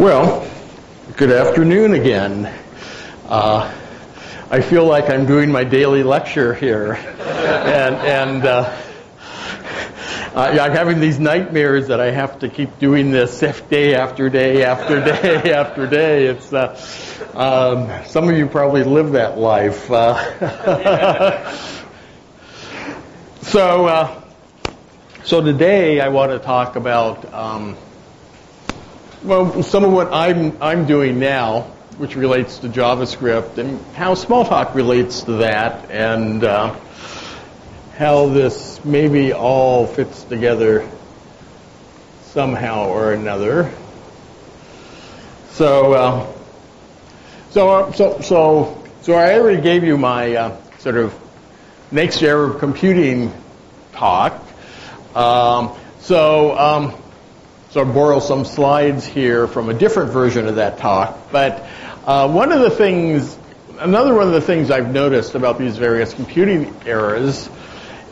Well, good afternoon again. I feel like I'm doing my daily lecture here, and I'm having these nightmares that I have to keep doing this day after day after day after day. It's some of you probably live that life. So today I want to talk about some of what I'm doing now, which relates to JavaScript, and how Smalltalk relates to that, and how this maybe all fits together somehow or another. So I already gave you my sort of next era of computing talk. So I borrow some slides here from a different version of that talk. But another one of the things I've noticed about these various computing eras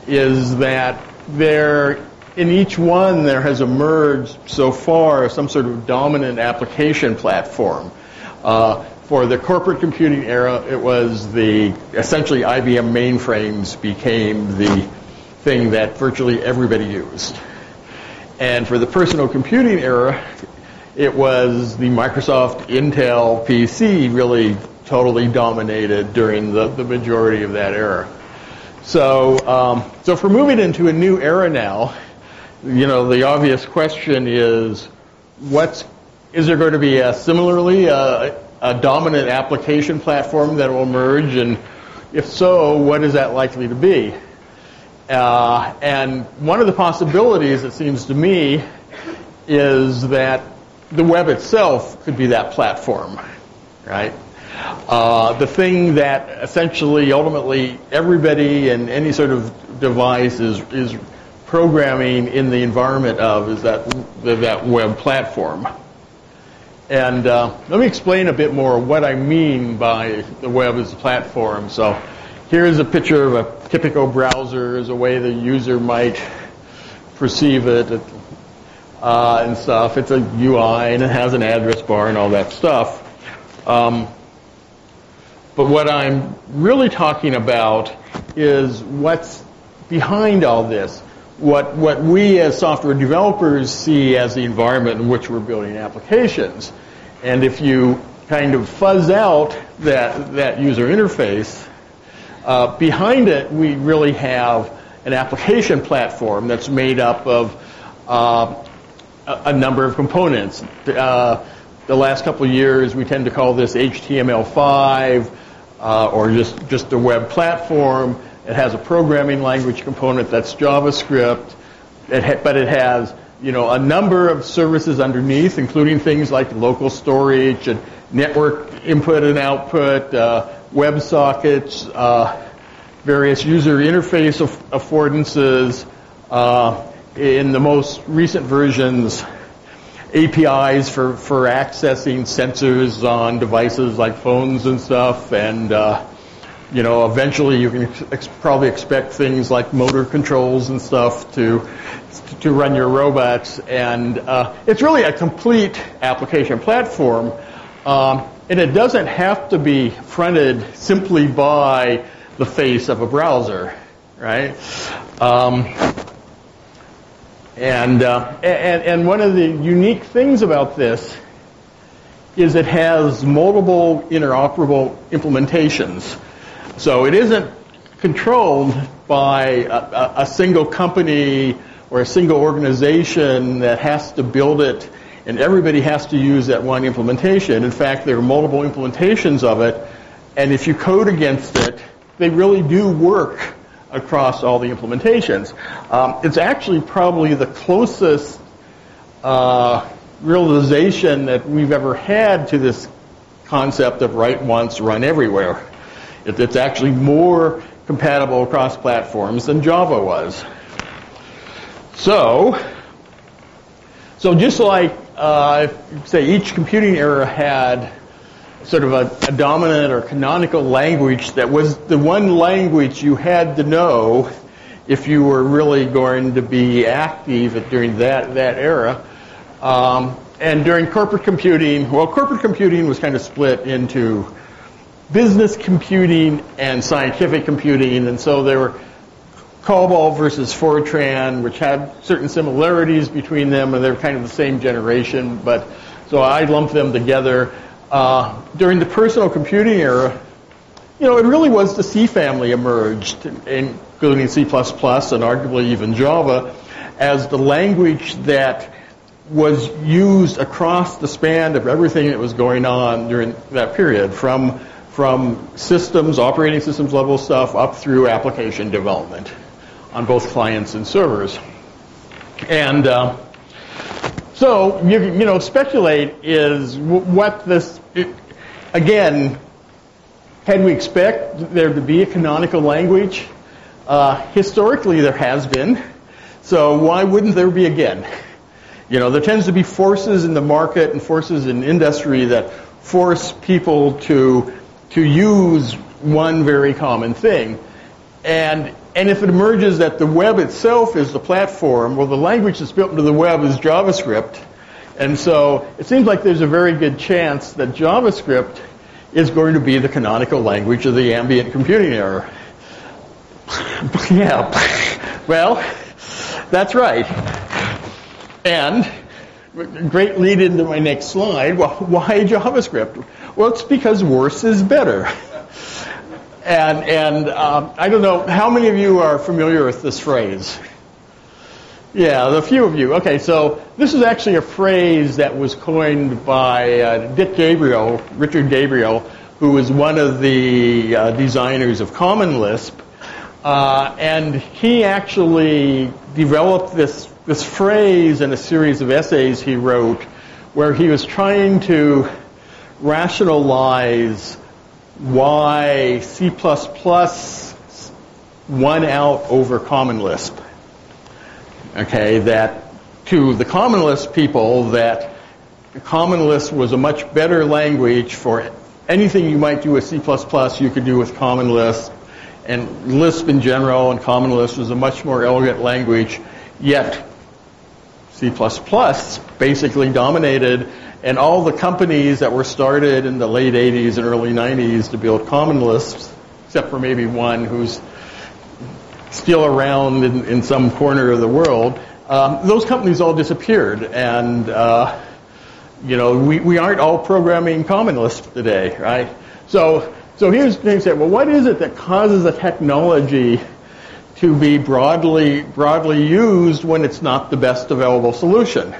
is that in each one there has emerged so far some sort of dominant application platform. For the corporate computing era, it was essentially IBM mainframes became the thing that virtually everybody used. And for the personal computing era, it was the Microsoft Intel PC really totally dominated during the majority of that era. So if we're moving into a new era now, the obvious question is, is there going to be similarly a dominant application platform that will emerge, and if so, what is that likely to be? And one of the possibilities, it seems to me, is that the web itself could be that platform, right? The thing that essentially, ultimately, everybody and any sort of device is programming in the environment of is that web platform. And let me explain a bit more what I mean by the web as a platform. So here's a picture of a typical browser as a way the user might perceive it and stuff. It's a UI and it has an address bar and all that stuff. But what I'm really talking about is what's behind all this. What we as software developers see as the environment in which we're building applications. And if you kind of fuzz out that user interface, behind it we really have an application platform that's made up of a number of components. The last couple of years we tend to call this HTML5 or just a web platform. It has a programming language component that's JavaScript, but it has a number of services underneath, including things like local storage and network input and output, WebSockets, various user interface affordances, in the most recent versions, APIs for accessing sensors on devices like phones and stuff, and eventually you can probably expect things like motor controls and stuff to run your robots, and it's really a complete application platform, and it doesn't have to be fronted simply by the face of a browser, right? And one of the unique things about this is it has multiple interoperable implementations. So it isn't controlled by a single company or a single organization that has to build it and everybody has to use that one implementation. In fact, there are multiple implementations of it, and if you code against it, they really do work across all the implementations. It's actually probably the closest realization that we've ever had to this concept of write once, run everywhere. It's actually more compatible across platforms than Java was. So just like, say, each computing era had sort of a dominant or canonical language that was the one language you had to know if you were really going to be active during that era, and during corporate computing, well, corporate computing was kind of split into business computing and scientific computing, and so there were COBOL versus Fortran, which had certain similarities between them, and they were kind of the same generation, but so I lumped them together. During the personal computing era, it really was the C family emerged, including C++ and arguably even Java, as the language that was used across the span of everything that was going on during that period, from systems, operating systems level stuff, up through application development on both clients and servers. And so, speculate is what this, again, can we expect there to be a canonical language? Historically, there has been. So why wouldn't there be again? There tends to be forces in the market and forces in industry that force people to use one very common thing. And if it emerges that the web itself is the platform, well, the language that's built into the web is JavaScript. And so it seems like there's a very good chance that JavaScript is going to be the canonical language of the ambient computing era. Yeah, well, that's right. And great lead into my next slide. Well, why JavaScript? Well, it's because worse is better. And I don't know, how many of you are familiar with this phrase? Yeah, a few of you. Okay, so this is actually a phrase that was coined by Richard Gabriel, who was one of the designers of Common Lisp. And he actually developed this phrase in a series of essays he wrote where he was trying to rationalize why C++ won out over Common Lisp. Okay, that to the Common Lisp people, that Common Lisp was a much better language for anything you might do with C++, you could do with Common Lisp. And Lisp in general and Common Lisp was a much more elegant language, yet C++ basically dominated, and all the companies that were started in the late 80s and early 90s to build Common Lisps, except for maybe one who's still around in some corner of the world, those companies all disappeared. And, we aren't all programming Common Lisp today, right? So here's the thing, well, what is it that causes a technology to be broadly used when it's not the best available solution?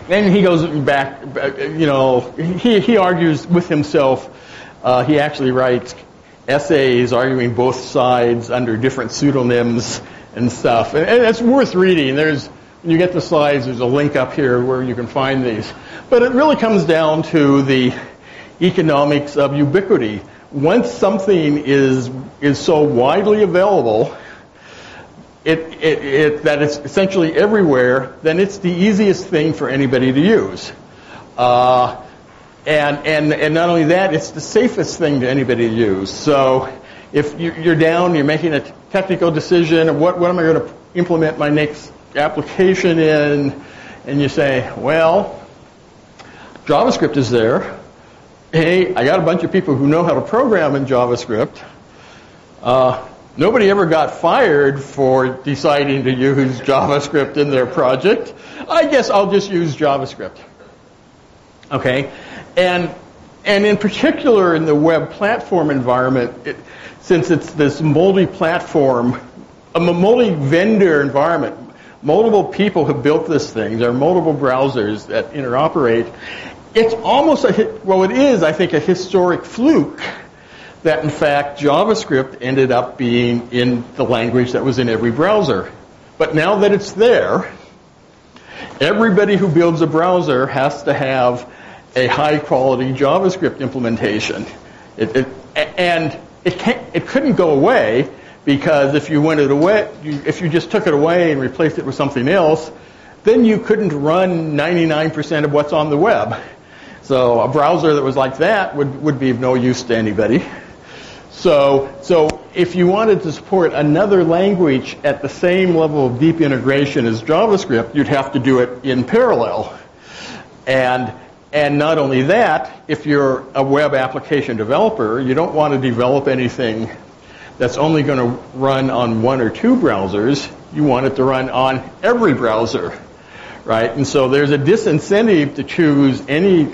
And he goes back, he argues with himself. He actually writes essays arguing both sides under different pseudonyms and stuff. And it's worth reading. When you get the slides, there's a link up here where you can find these. But it really comes down to the economics of ubiquity. Once something is so widely available that it's essentially everywhere, then it's the easiest thing for anybody to use. And not only that, it's the safest thing to anybody to use. So if you're down, you're making a technical decision of what am I going to implement my next application in, and you say, well, JavaScript is there. Hey, I got a bunch of people who know how to program in JavaScript. Nobody ever got fired for deciding to use JavaScript in their project. I guess I'll just use JavaScript. Okay? And in particular in the web platform environment, since it's this multi-platform, a multi-vendor environment, multiple people have built this thing. There are multiple browsers that interoperate. It's almost it is, I think, a historic fluke that, in fact, JavaScript ended up being in the language that was in every browser. But now that it's there, everybody who builds a browser has to have a high-quality JavaScript implementation. And it couldn't go away, because if you just took it away and replaced it with something else, then you couldn't run 99% of what's on the web. So a browser that was like that would be of no use to anybody. So if you wanted to support another language at the same level of deep integration as JavaScript, you'd have to do it in parallel. And not only that, if you're a web application developer, you don't want to develop anything that's only going to run on one or two browsers. You want it to run on every browser, right? And so there's a disincentive to choose any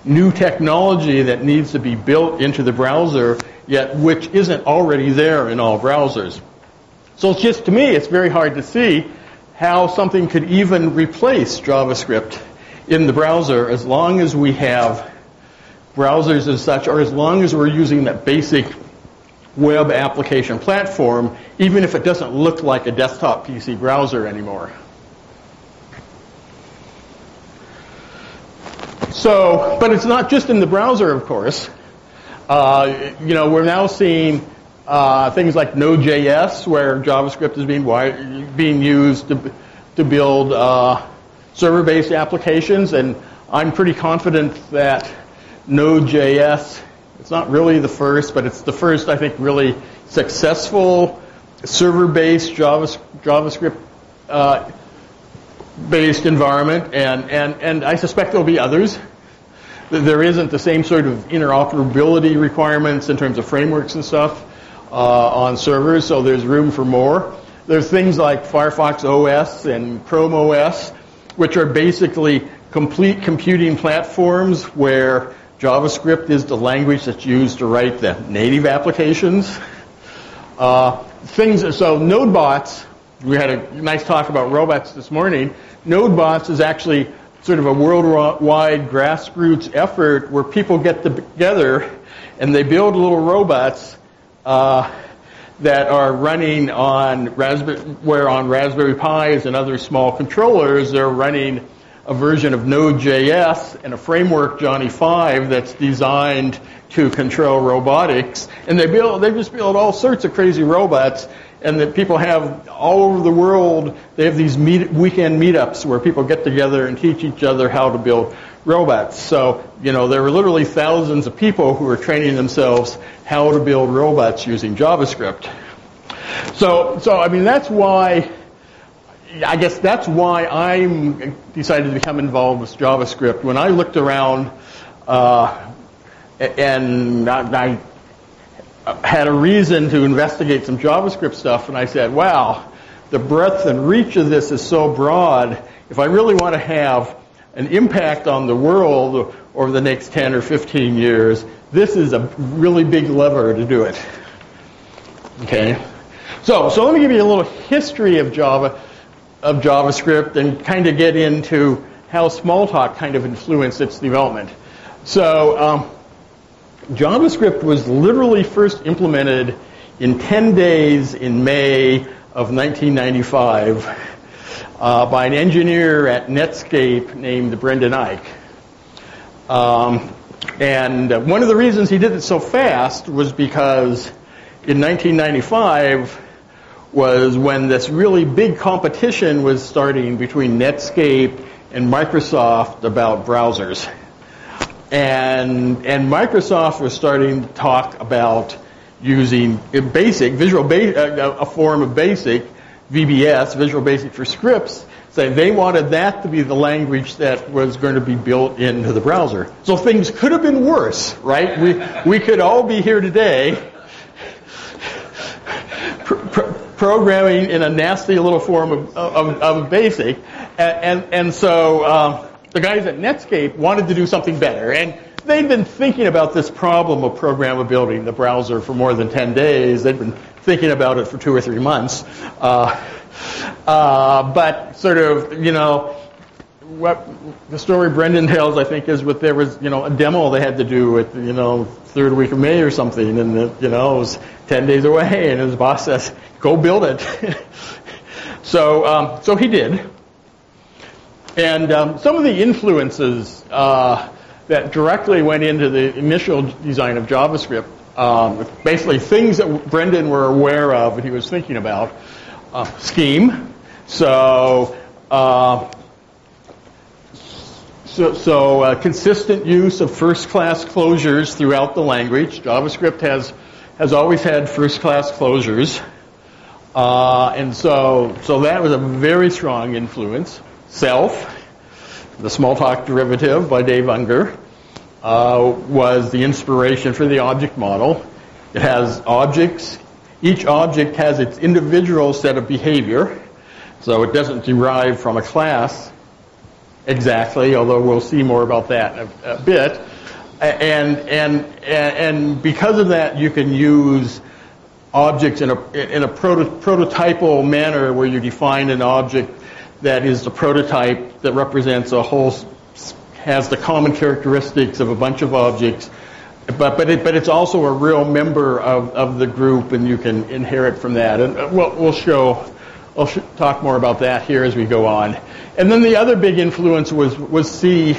new technology that needs to be built into the browser, yet which isn't already there in all browsers. So it's just, to me, it's very hard to see how something could even replace JavaScript in the browser as long as we have browsers as such, or as long as we're using that basic web application platform, even if it doesn't look like a desktop PC browser anymore. So, but it's not just in the browser, of course. We're now seeing things like Node.js, where JavaScript is being used to build server-based applications, and I'm pretty confident that Node.js, it's not really the first, but it's the first, I think, really successful server-based JavaScript-based environment, and I suspect there'll be others. There isn't the same sort of interoperability requirements in terms of frameworks and stuff on servers, so there's room for more. There's things like Firefox OS and Chrome OS, which are basically complete computing platforms where JavaScript is the language that's used to write the native applications. So NodeBots, we had a nice talk about robots this morning. NodeBots is actually sort of a worldwide grassroots effort where people get together and they build little robots that are running on Raspberry Pis and other small controllers. They're running a version of Node.js and a framework, Johnny 5, that's designed to control robotics. And they just build all sorts of crazy robots, and that people have all over the world. They have these weekend meetups where people get together and teach each other how to build robots. So, there were literally thousands of people who were training themselves how to build robots using JavaScript. So I mean, that's why I decided to become involved with JavaScript. When I looked around and I had a reason to investigate some JavaScript stuff, and I said, wow, the breadth and reach of this is so broad. If I really want to have an impact on the world over the next 10 or 15 years, this is a really big lever to do it. Okay? So let me give you a little history of JavaScript and kind of get into how Smalltalk kind of influenced its development. So JavaScript was literally first implemented in 10 days in May of 1995 by an engineer at Netscape named Brendan Eich. And one of the reasons he did it so fast was because in 1995 was when this really big competition was starting between Netscape and Microsoft about browsers. And Microsoft was starting to talk about using a form of BASIC, VBS, Visual Basic for Scripts, saying they wanted that to be the language that was going to be built into the browser. So things could have been worse, right? We could all be here today programming in a nasty little form of BASIC, and so the guys at Netscape wanted to do something better, and they'd been thinking about this problem of programmability in the browser for more than 10 days. They'd been thinking about it for 2 or 3 months, but sort of, what the story Brendan tells, I think, is there was, a demo they had to do at, third week of May or something, and it was 10 days away, and his boss says, go build it. So he did. And some of the influences that directly went into the initial design of JavaScript, basically things that Brendan were aware of and he was thinking about. Scheme. So consistent use of first-class closures throughout the language. JavaScript has always had first-class closures. And so that was a very strong influence. Self, the Smalltalk derivative by Dave Unger, was the inspiration for the object model. It has objects. Each object has its individual set of behavior, so it doesn't derive from a class exactly, although we'll see more about that in a bit. And because of that, you can use objects in a prototypal manner where you define an object that is the prototype that represents a whole, has the common characteristics of a bunch of objects, but it's also a real member of the group, and you can inherit from that. And I'll talk more about that here as we go on. And then the other big influence was C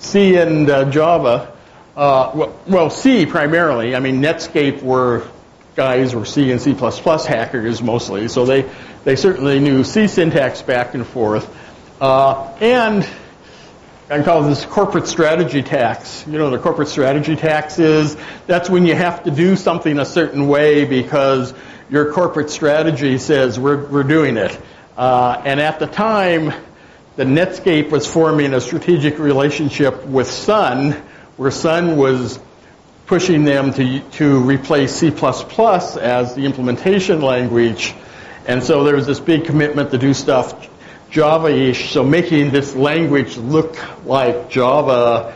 and Java. Well, C primarily. I mean, Netscape guys were C and C++ hackers mostly, so they certainly knew C syntax back and forth. And I call this corporate strategy tax. You know what a corporate strategy tax is? That's when you have to do something a certain way because your corporate strategy says we're doing it. And at the time, the Netscape was forming a strategic relationship with Sun, where Sun was pushing them to replace C++ as the implementation language. And so there was this big commitment to do stuff Java-ish, so making this language look like Java,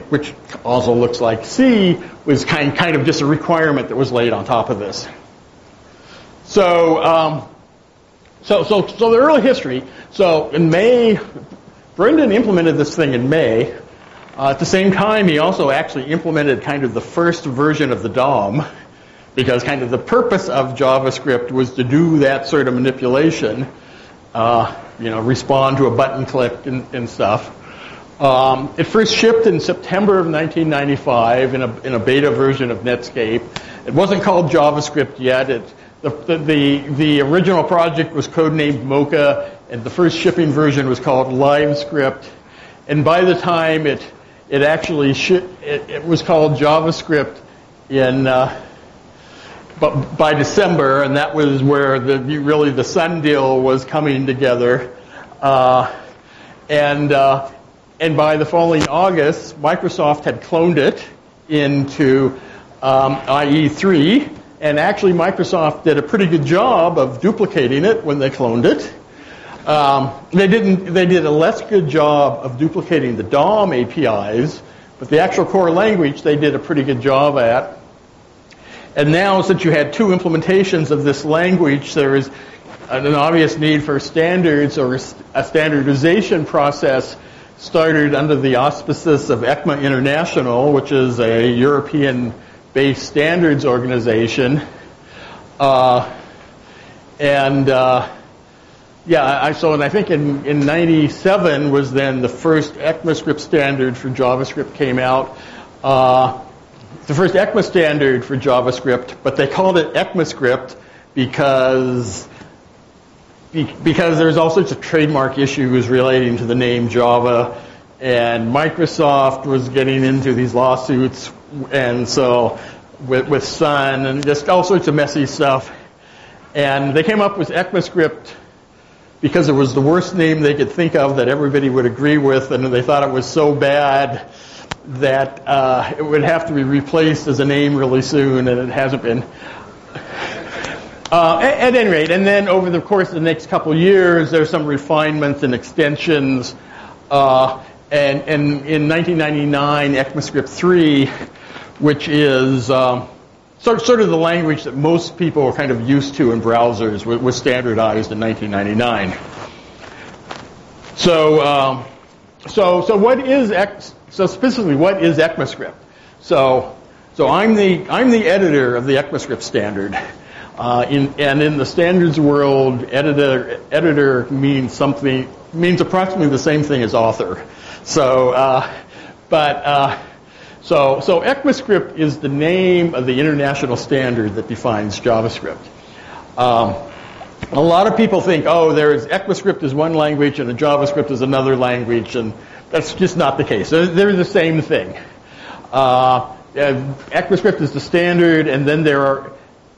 which also looks like C, was kind of just a requirement that was laid on top of this. So the early history. So in May, Brendan implemented this thing in May. At the same time, he also actually implemented kind of the first version of the DOM, because kind of the purpose of JavaScript was to do that sort of manipulation, respond to a button click and stuff. It first shipped in September of 1995 in a beta version of Netscape. It wasn't called JavaScript yet. The original project was codenamed Mocha, and the first shipping version was called LiveScript. And by the time it actually it was called JavaScript by December, and that was where the Sun deal was coming together. And by the following August, Microsoft had cloned it into IE3, and actually Microsoft did a pretty good job of duplicating it when they cloned it. They did a less good job of duplicating the DOM APIs, but the actual core language they did a pretty good job at. And now, since you had two implementations of this language, there is an obvious need for standards, or a standardization process started under the auspices of ECMA International, which is a European-based standards organization. And I think in 97 was then the first ECMAScript standard for JavaScript came out. The first ECMA standard for JavaScript, but they called it ECMAScript because there's all sorts of trademark issues relating to the name Java, and Microsoft was getting into these lawsuits, and so with Sun and just all sorts of messy stuff. And they came up with ECMAScript because it was the worst name they could think of that everybody would agree with, and they thought it was so bad that it would have to be replaced as a name really soon, and it hasn't been. At any rate, and then over the course of the next couple of years, there's some refinements and extensions. And in 1999, ECMAScript 3, which is sort of the language that most people are kind of used to in browsers, was standardized in 1999. So specifically, what is ECMAScript? So I'm the editor of the ECMAScript standard. And in the standards world, editor means approximately the same thing as author. So ECMAScript is the name of the international standard that defines JavaScript. A lot of people think, ECMAScript is one language and a JavaScript is another language, That's just not the case. They're the same thing. ECMAScript is the standard, and then there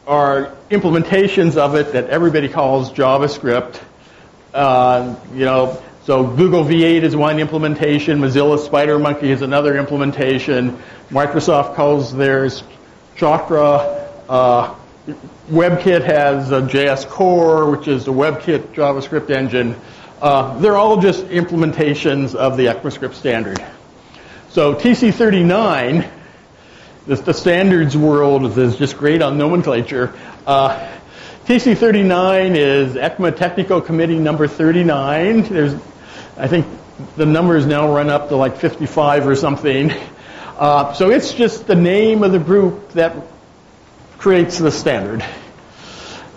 are implementations of it that everybody calls JavaScript. So Google V8 is one implementation. Mozilla SpiderMonkey is another implementation. Microsoft calls theirs Chakra. WebKit has a JS Core, which is the WebKit JavaScript engine. They're all just implementations of the ECMAScript standard. So TC39, the standards world is just great on nomenclature. TC39 is ECMA Technical Committee number 39. I think the numbers now run up to like 55 or something. So it's just the name of the group that creates the standard.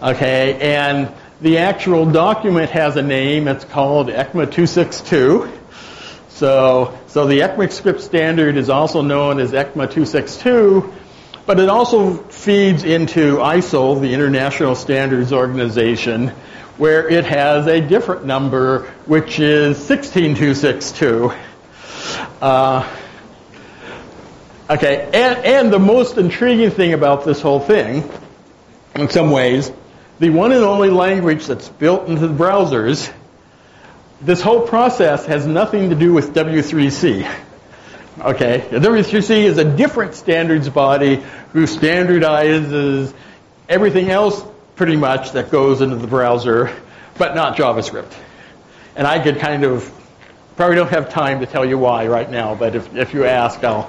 Okay, and the actual document has a name. It's called ECMA 262. So the ECMAScript standard is also known as ECMA 262, but it also feeds into ISO, the International Standards Organization, where it has a different number, which is 16262. Okay, and the most intriguing thing about this whole thing, in some ways, the one and only language that's built into the browsers, this whole process has nothing to do with W3C. Okay, W3C is a different standards body who standardizes everything else pretty much that goes into the browser, but not JavaScript. And I could probably don't have time to tell you why right now, but if you ask, I'll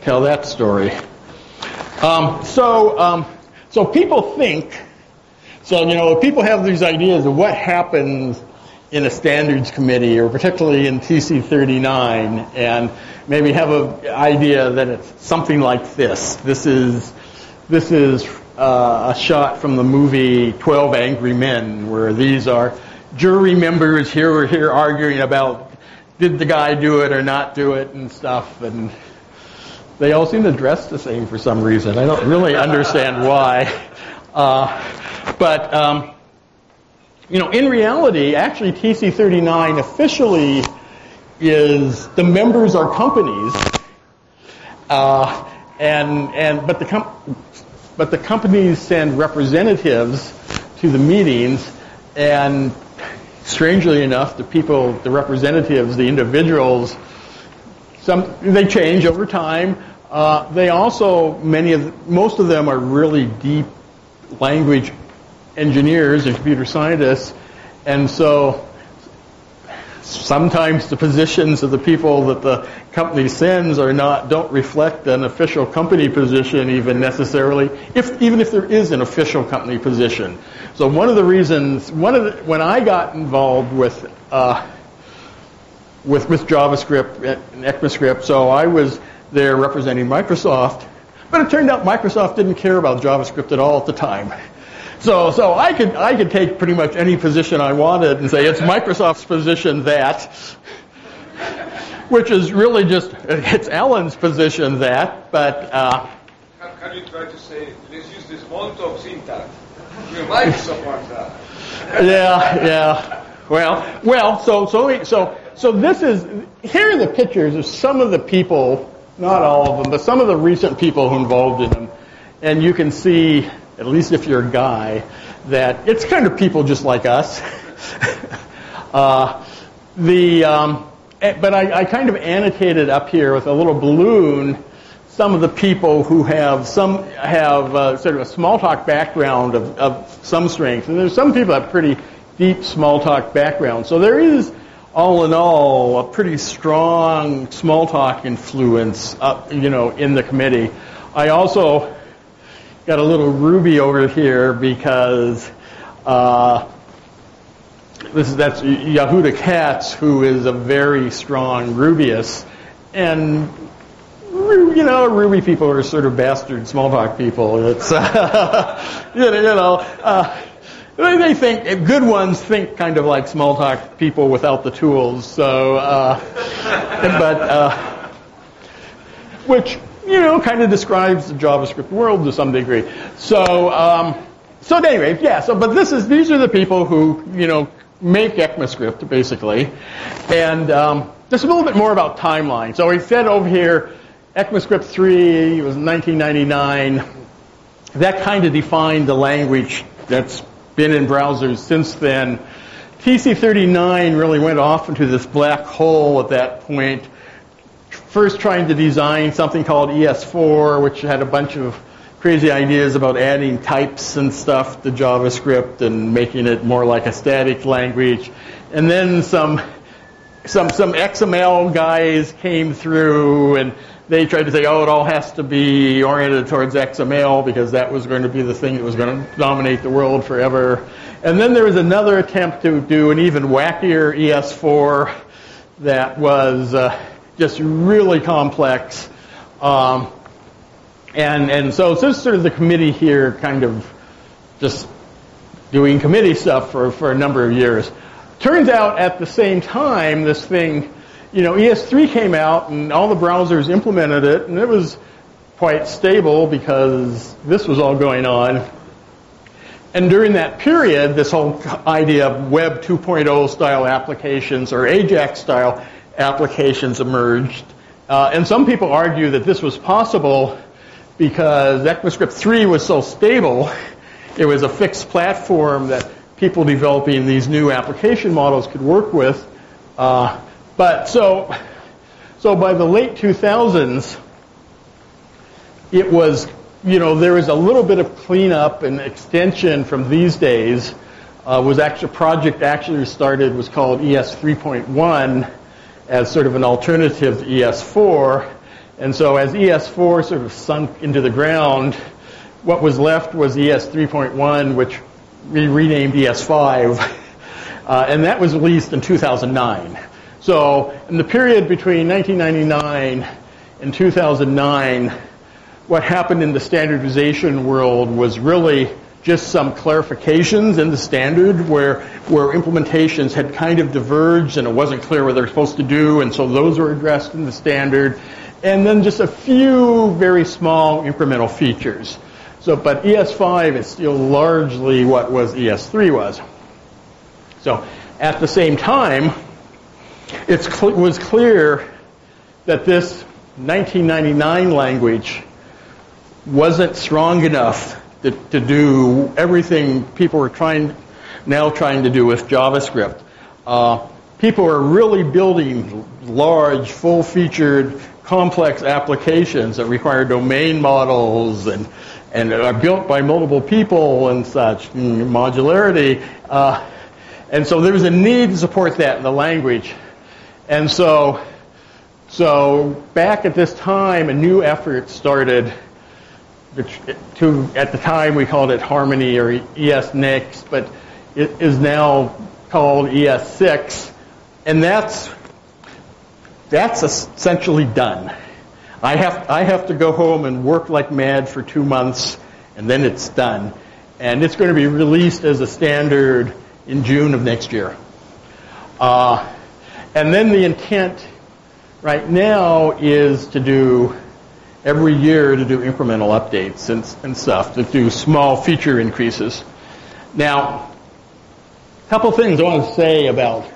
tell that story. So people think, people have these ideas of what happens in a standards committee, or particularly in TC39, and maybe have an idea that it's something like this. This is a shot from the movie 12 Angry Men, where these are jury members here arguing about did the guy do it or not do it and stuff, and they all seem to dress the same for some reason. I don't really understand why. But in reality, actually TC39 officially is the members are companies, but the companies send representatives to the meetings, and strangely enough, the representatives, the individuals, they change over time. They also, most of them are really deep language engineers and computer scientists, and so sometimes the positions of the people that the company sends don't reflect an official company position even necessarily, even if there is an official company position. So one of the reasons, when I got involved with JavaScript and ECMAScript, so I was there representing Microsoft, but it turned out Microsoft didn't care about JavaScript at all at the time. So I could take pretty much any position I wanted and say it's Microsoft's position that, which is really it's Alan's position that, but... Can you try to say, let's use the Smalltalk syntax? Microsoft wants that. Yeah. Well, so this is, here are the pictures of some of the people, not all of them, but some of the recent people who involved in them. And you can see, at least if you're a guy, that it's kind of people just like us. But I kind of annotated up here with a little balloon some of the people who have sort of a Smalltalk background of some strength. And there's some people that have pretty deep Smalltalk background. So there is, all in all, a pretty strong Smalltalk influence in the committee. I also got a little Ruby over here because that's Yehuda Katz, who is a very strong Rubyist, and Ruby people are sort of bastard Smalltalk people. It's they think good ones think kind of like Smalltalk people without the tools. So, which kind of describes the JavaScript world to some degree. So at any rate, yeah. But these are the people who make ECMAScript, basically. And just a little bit more about timeline. So we said over here, ECMAScript 3 was 1999. That kind of defined the language that's been in browsers since then. TC39 really went off into this black hole at that point, first trying to design something called ES4, which had a bunch of crazy ideas about adding types and stuff to JavaScript and making it more like a static language. And then some XML guys came through and they tried to say, oh, it all has to be oriented towards XML because that was going to be the thing that was going to dominate the world forever. And then there was another attempt to do an even wackier ES4 that was just really complex. And so this is sort of the committee here kind of just doing committee stuff for a number of years. Turns out at the same time, this thing, ES3 came out and all the browsers implemented it, and it was quite stable because this was all going on. And during that period, this whole idea of Web 2.0 style applications or AJAX style applications emerged. And some people argue that this was possible because ECMAScript 3 was so stable. It was a fixed platform that people developing these new application models could work with. But so by the late 2000s, it was, there was a little bit of cleanup and extension from these days. Project actually started was called ES3.1 as sort of an alternative to ES4. And so as ES4 sort of sunk into the ground, what was left was ES3.1, which we renamed ES5. And that was released in 2009. So in the period between 1999 and 2009, what happened in the standardization world was really just some clarifications in the standard where implementations had kind of diverged and it wasn't clear what they were supposed to do, and so those were addressed in the standard. And then just a few very small incremental features. But ES5 is still largely what was ES3 was. So at the same time, it was clear that this 1999 language wasn't strong enough to do everything people were now trying to do with JavaScript. People are really building large, full-featured, complex applications that require domain models and are built by multiple people and such, modularity. And so there was a need to support that in the language. And so back at this time, a new effort started at the time we called it Harmony or ES6, but it is now called ES6, and that's essentially done. I have to go home and work like mad for 2 months, and then it's done. And it's going to be released as a standard in June of next year. And then the intent right now is to do every year to do incremental updates and stuff, to do small feature increases. Now, a couple things I want to say about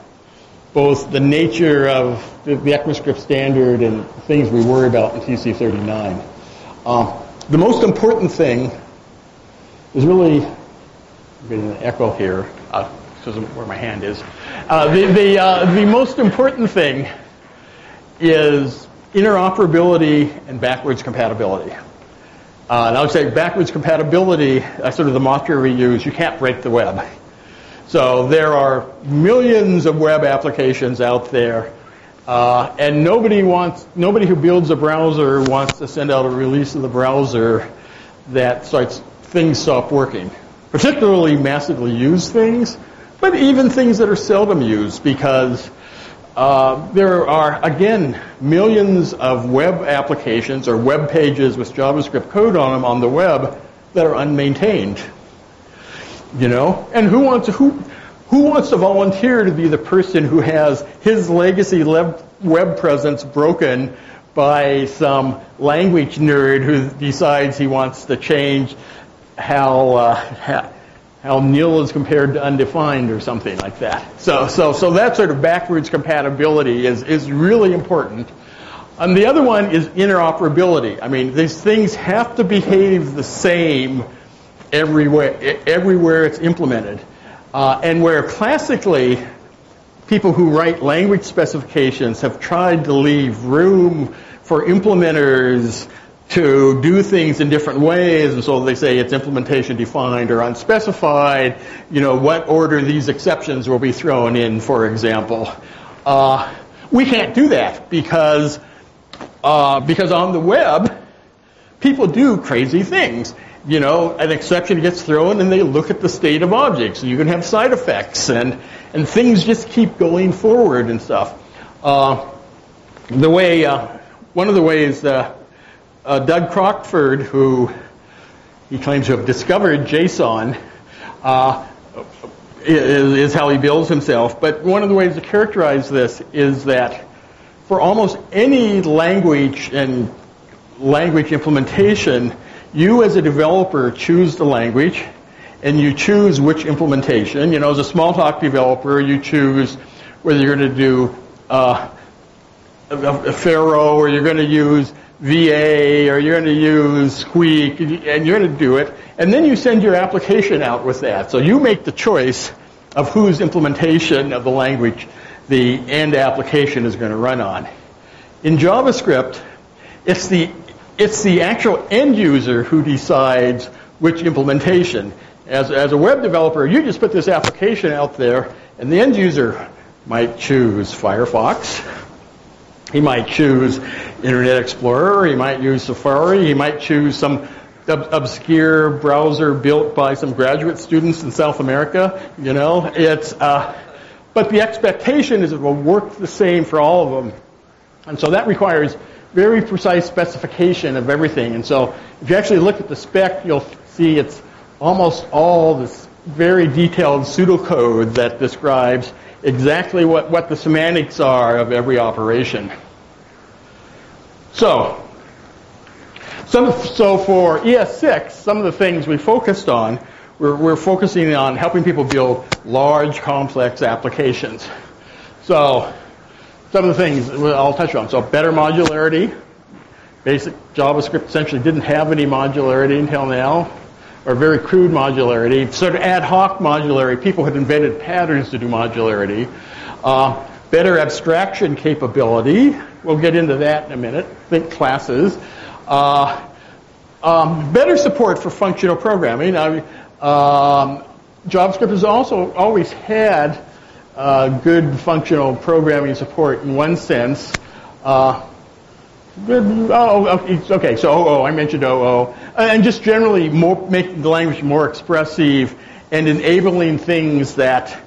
both the nature of the ECMAScript standard and things we worry about in TC39. The most important thing is really, I'm getting an echo here, because of where my hand is. The most important thing is interoperability and backwards compatibility. And I would say backwards compatibility, that's sort of the mantra we use, you can't break the web. So there are millions of web applications out there, and nobody who builds a browser wants to send out a release of the browser that things stop working. Particularly massively used things, but even things that are seldom used, because there are, again, millions of web applications or web pages with JavaScript code on them on the web that are unmaintained. And who wants to volunteer to be the person who has his legacy web presence broken by some language nerd who decides he wants to change how how nil is compared to undefined or something like that. So that sort of backwards compatibility is really important. And the other one is interoperability. I mean, these things have to behave the same everywhere it's implemented. And where classically people who write language specifications have tried to leave room for implementers to do things in different ways, and so they say it's implementation defined or unspecified, what order these exceptions will be thrown in, for example. We can't do that because on the web, people do crazy things. An exception gets thrown and they look at the state of objects, and you can have side effects, and things just keep going forward and stuff. One of the ways Doug Crockford, who he claims to have discovered JSON, is how he builds himself. But one of the ways to characterize this is that for almost any language and language implementation, you as a developer choose the language and you choose which implementation. As a Smalltalk developer, you choose whether you're going to do a Pharaoh, or you're going to use VA, or you're going to use Squeak, and you're going to do it. And then you send your application out with that. So you make the choice of whose implementation of the language the end application is going to run on. In JavaScript, it's the actual end user who decides which implementation. As a web developer, you just put this application out there, and the end user might choose Firefox. He might choose Internet Explorer. He might use Safari. He might choose some obscure browser built by some graduate students in South America. But the expectation is it will work the same for all of them. And so that requires very precise specification of everything. And so if you actually look at the spec, you'll see it's almost all this very detailed pseudocode that describes exactly what the semantics are of every operation. So for ES6, some of the things we focused on, we're focusing on helping people build large, complex applications. So some of the things I'll touch on. So better modularity. Basic JavaScript essentially didn't have any modularity until now, or very crude modularity. Sort of ad hoc modularity. People had invented patterns to do modularity. Better abstraction capability. We'll get into that in a minute. Think classes. Better support for functional programming. JavaScript has also always had good functional programming support in one sense. Okay, so OO, I mentioned OO. And just generally making the language more expressive and enabling things that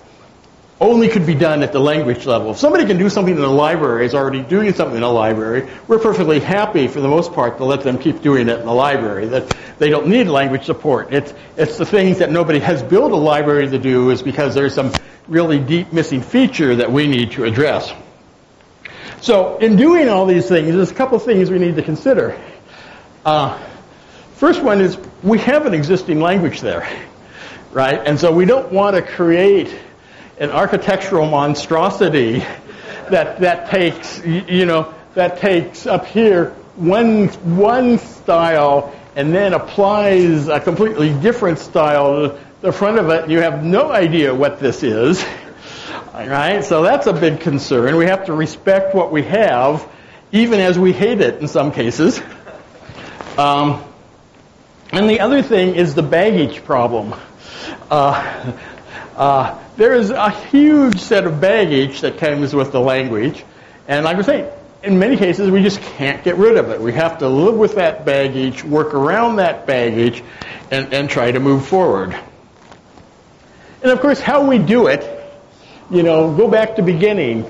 only could be done at the language level. If somebody can do something in the library, is already doing something in a library, we're perfectly happy, for the most part, to let them keep doing it in the library. That they don't need language support. It's the things that nobody has built a library to do is because there's some really deep missing feature that we need to address. So in doing all these things, there's a couple of things we need to consider. First one is we have an existing language there, right? And so we don't want to create an architectural monstrosity that takes up here one style and then applies a completely different style to the front of it, and you have no idea what this is. All right, so that's a big concern. We have to respect what we have, even as we hate it in some cases. And the other thing is the baggage problem. There is a huge set of baggage that comes with the language, and like I was saying, in many cases we just can't get rid of it. We have to live with that baggage, work around that baggage, and try to move forward. And of course, how we do it, go back to beginning,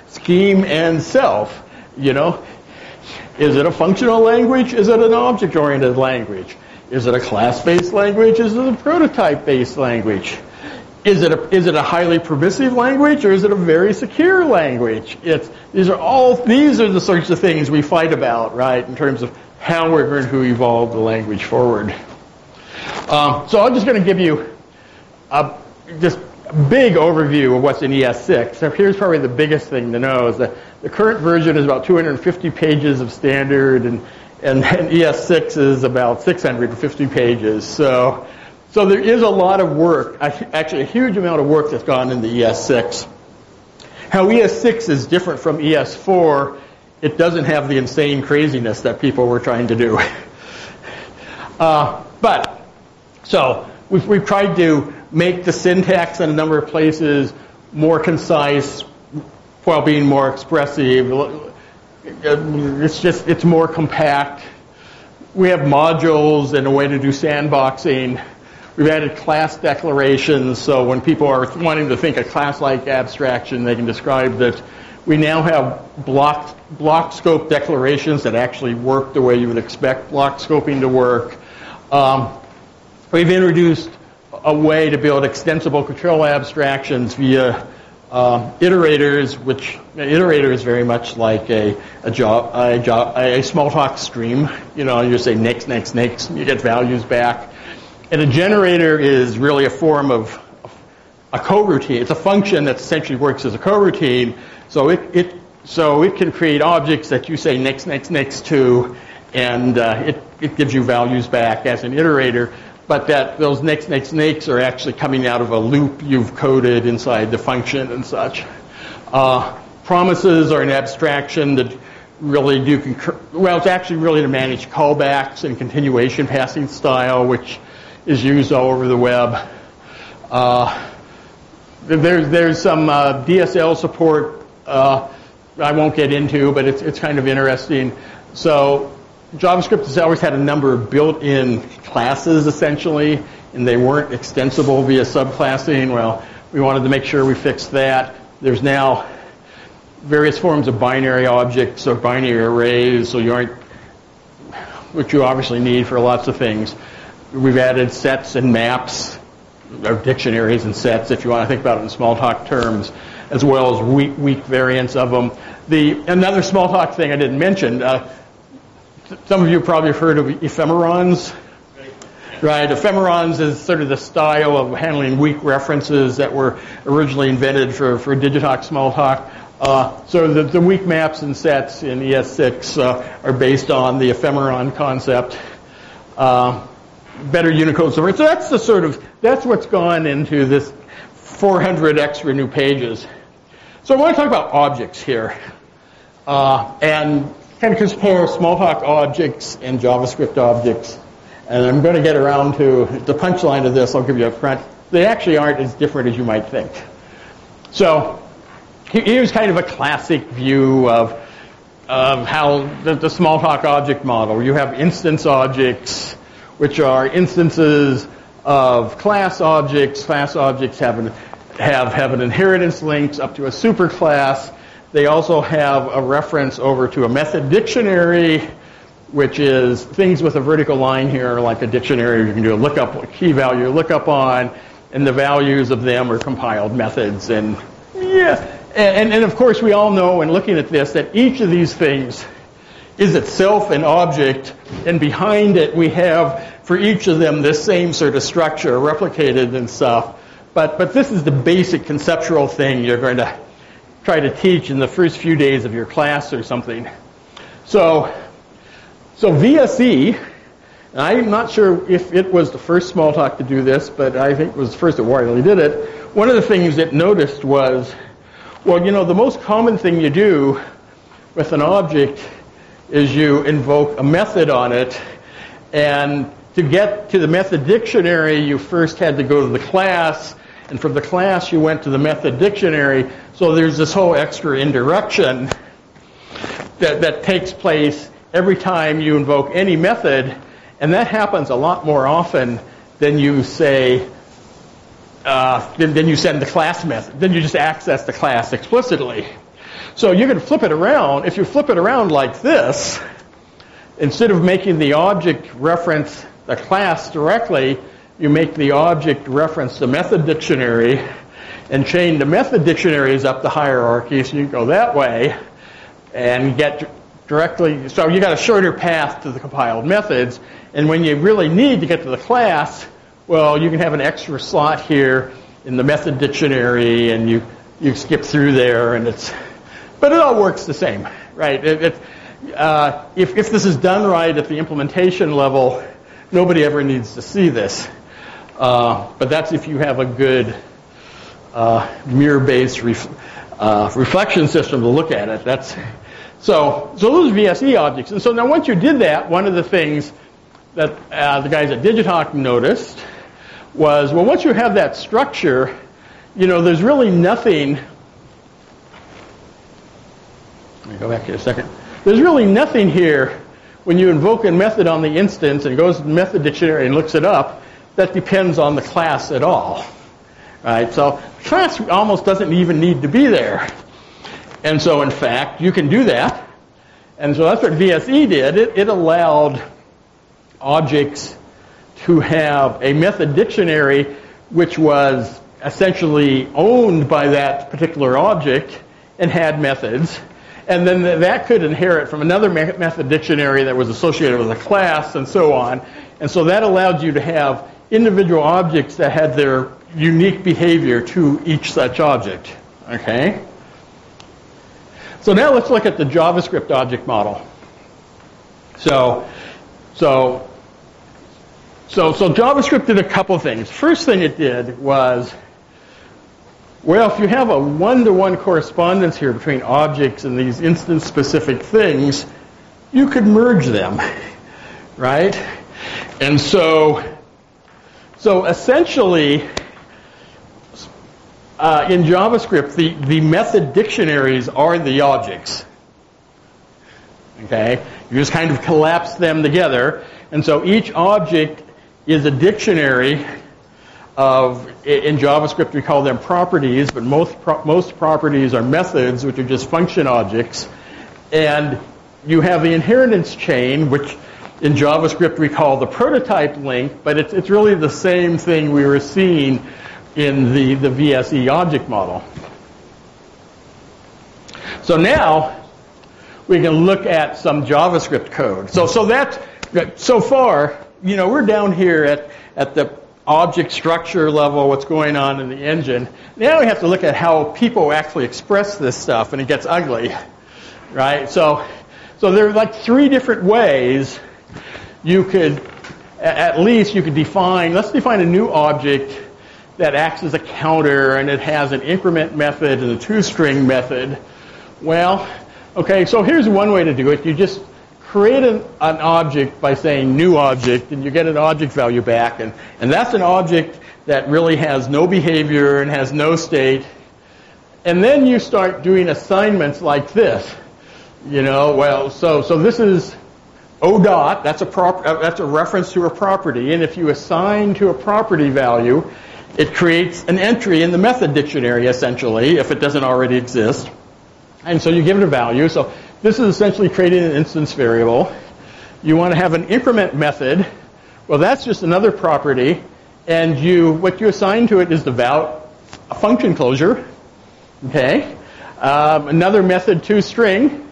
scheme and self, Is it a functional language? Is it an object-oriented language? Is it a class-based language? Is it a prototype-based language? Is it a highly permissive language, or is it a very secure language? These are the sorts of things we fight about, right, in terms of how we're going to evolve the language forward. So I'm just going to give you just a big overview of what's in ES6. So here's probably the biggest thing to know is that the current version is about 250 pages of standard, and ES6 is about 650 pages. So there is a lot of work, actually a huge amount of work that's gone into ES6. How ES6 is different from ES4, it doesn't have the insane craziness that people were trying to do. So we've tried to make the syntax in a number of places more concise while being more expressive. It's more compact. We have modules and a way to do sandboxing. We've added class declarations, so when people are wanting to think a class-like abstraction, they can describe that. We now have block scope declarations that actually work the way you would expect block scoping to work. We've introduced a way to build extensible control abstractions via iterators, which iterator is very much like a Smalltalk stream. You know, you say next, next, next, you get values back. And a generator is really a form of a coroutine. It's a function that essentially works as a coroutine. So it can create objects that you say next, next, next to, and it gives you values back as an iterator. But those next, next, next are actually coming out of a loop you've coded inside the function and such. Promises are an abstraction that really do it's actually really to manage callbacks and continuation passing style, which is used all over the web. There's some DSL support I won't get into, but it's kind of interesting. So JavaScript has always had a number of built-in classes, essentially, and they weren't extensible via subclassing. Well, we wanted to make sure we fixed that. There's now various forms of binary objects or binary arrays, so which you obviously need for lots of things. We've added sets and maps, or dictionaries and sets, if you want to think about it in Smalltalk terms, as well as weak variants of them. Another Smalltalk thing I didn't mention, some of you probably have heard of ephemerons, right? Ephemerons is sort of the style of handling weak references that were originally invented for Digitalk Smalltalk. So the weak maps and sets in ES6 are based on the ephemeron concept. Better Unicode support. So that's what's gone into this 400 extra new pages. So I want to talk about objects here, and kind of compare Smalltalk objects and JavaScript objects. And I'm going to get around to the punchline of this. I'll give you up front. They actually aren't as different as you might think. So here's kind of a classic view of how the Smalltalk object model. You have instance objects, which are instances of class objects. Class objects have an inheritance links up to a superclass. They also have a reference over to a method dictionary, which is things with a vertical line here, like a dictionary. You can do a key value lookup on, and the values of them are compiled methods. And of course, we all know in looking at this that each of these things is itself an object, and behind it we have, for each of them, this same sort of structure replicated and stuff. But this is the basic conceptual thing you're going to try to teach in the first few days of your class or something. So VSE, and I'm not sure if it was the first Smalltalk to do this, but I think it was the first that widely did it. One of the things it noticed was, well, you know, the most common thing you do with an object is you invoke a method on it, and to get to the method dictionary, you first had to go to the class, and from the class you went to the method dictionary. So there's this whole extra indirection that takes place every time you invoke any method, and that happens a lot more often than you say, then you send the class method. Then you just access the class explicitly. So you can flip it around. If you flip it around like this, instead of making the object reference the class directly, you make the object reference the method dictionary and chain the method dictionaries up the hierarchy, so you can go that way and get directly. So you got a shorter path to the compiled methods, and when you really need to get to the class, well, you can have an extra slot here in the method dictionary, and you skip through there, and but it all works the same, right? If this is done right at the implementation level, nobody ever needs to see this. But that's if you have a good mirror-based reflection system to look at it. So those are VSE objects. And so now once you did that, one of the things that the guys at Digitalk noticed was, well, once you have that structure, there's really nothing. Let me go back here a second. There's really nothing here when you invoke a method on the instance and goes to the method dictionary and looks it up that depends on the class at all. Right? So the class almost doesn't even need to be there. And so, in fact, you can do that. And so that's what VSE did. It allowed objects to have a method dictionary which was essentially owned by that particular object and had methods. And then that could inherit from another method dictionary that was associated with a class and so on. And so that allowed you to have individual objects that had their unique behavior to each such object. Okay? So now let's look at the JavaScript object model. So JavaScript did a couple things. First thing it did was, well, if you have a one-to-one correspondence here between objects and these instance-specific things, you could merge them, right? And so essentially, in JavaScript, the method dictionaries are the objects. Okay? You just kind of collapse them together. And so each object is a dictionary of, in JavaScript we call them properties, but most properties are methods, which are just function objects. And you have the inheritance chain, which in JavaScript we call the prototype link, but it's really the same thing we were seeing in the VSE object model. So now we can look at some JavaScript code. So far, we're down here at the object structure level, what's going on in the engine. Now we have to look at how people actually express this stuff, and it gets ugly, right? So there are like 3 different ways you could, at least you could define, let's define a new object that acts as a counter, and it has an increment method and a toString method. Well, okay, so here's one way to do it. You just create an object by saying new object, and you get an object value back, and that's an object that really has no behavior and has no state. And then you start doing assignments like this. Well, so this is O dot, that's a reference to a property, and if you assign to a property value, it creates an entry in the method dictionary, essentially, if it doesn't already exist. And so you give it a value. So this is essentially creating an instance variable. You want to have an increment method. Well, that's just another property. And what you assign to it is a function closure. Okay? Another method toString.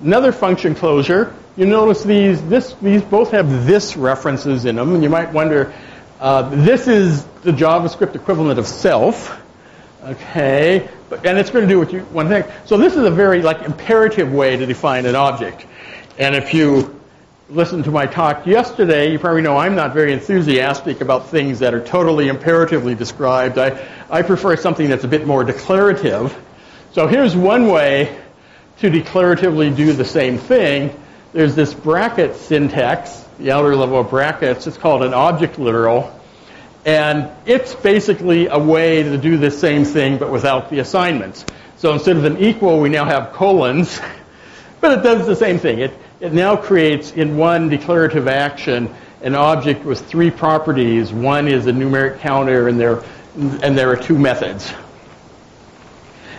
Another function closure. You notice these both have this references in them. And you might wonder, this is the JavaScript equivalent of self. Okay, and it's going to do what you want to think. So this is a very imperative way to define an object. And if you listened to my talk yesterday, you probably know I'm not very enthusiastic about things that are totally imperatively described. I prefer something that's a bit more declarative. So here's one way to declaratively do the same thing. There's this bracket syntax, the outer level of brackets. It's called an object literal. And it's basically a way to do the same thing, but without the assignments. So instead of an equal, we now have colons. But it does the same thing. It now creates, in one declarative action, an object with 3 properties. One is a numeric counter, and there are 2 methods.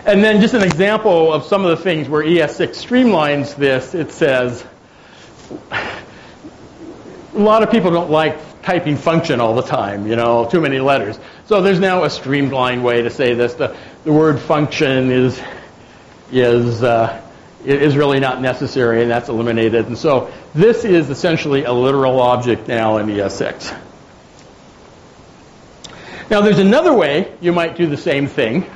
And then just an example of some of the things where ES6 streamlines this. It says, a lot of people don't like typing function all the time, too many letters. So there's now a streamlined way to say this. The word function is really not necessary, and that's eliminated. And so this is essentially a literal object now in ES6. Now, there's another way you might do the same thing.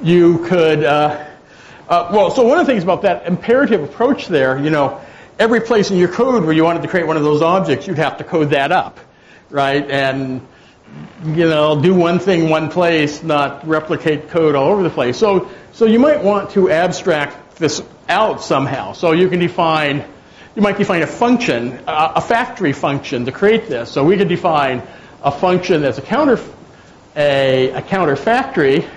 You could, so one of the things about that imperative approach there, every place in your code where you wanted to create one of those objects, you'd have to code that up, right? And, do one thing one place, not replicate code all over the place. So you might want to abstract this out somehow. So you might define a function, a factory function to create this. So we could define a function that's a counter factory,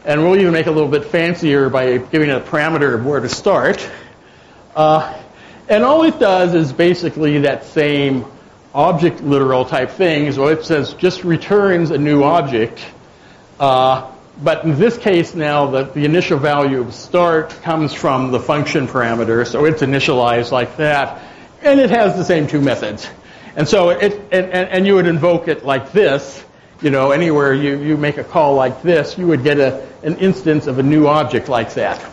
and we'll even make it a little bit fancier by giving it a parameter of where to start. And all it does is basically that same object literal type thing. So it says just returns a new object. But in this case now, the initial value of start comes from the function parameter. So it's initialized like that. And it has the same two methods. And so and you would invoke it like this. Anywhere you make a call like this, you would get an instance of a new object like that.